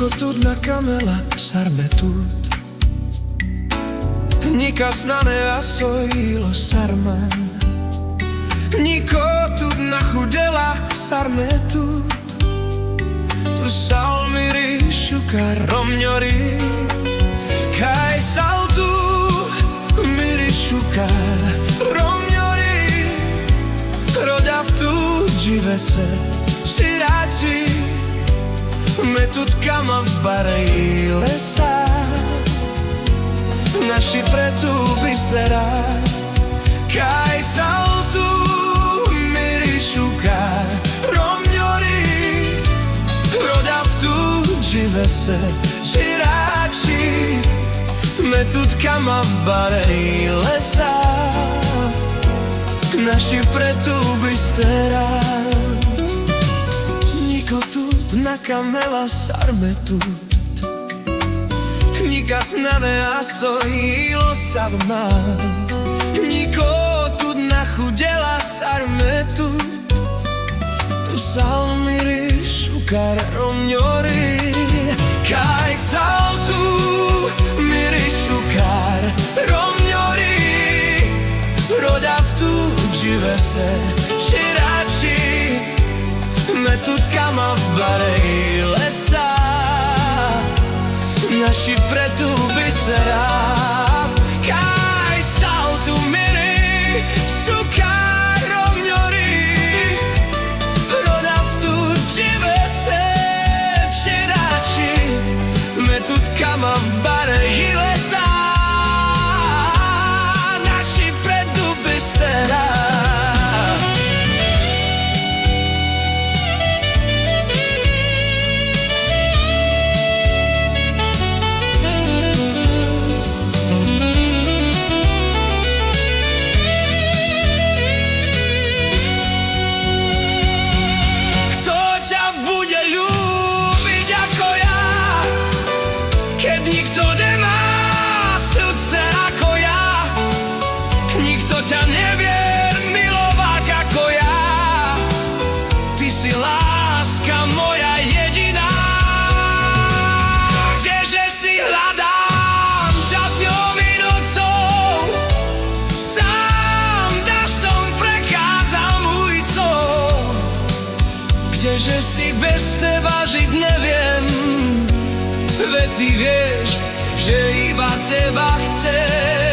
Nikotut na kamela sarmetut, nikasnane a sojilo sarman. Nikotut na chudela sarmetut, tu salmiri shukar romnyori. Kaj saltu miri shukar romnyori, rodavtu džive se širači. Metut kama v bare i lesa, naši pretu bistera. Kaj saltu miri shukar romnyori, rodavtu džive se širači. Metut kama v bare i lesa, naši pretu bistera. Nikotut na kamela sarmetut, nikasnane a sojilo sarma. Nikotut na chudela sarmetut, tu salmiri shukar romnyori. Kaj saltu miri shukar romnyori, rodavtu džive se širači. Metut kama v bare i lesa, naši pretu bistera. Kaj saltu miri shukar romnyori, rodavtu džive se širači. Metut kama v bare i lesa, naši pretu bistera. Kdeže si bez teba žiť neviem, veď ty vieš, že iba teba chcem.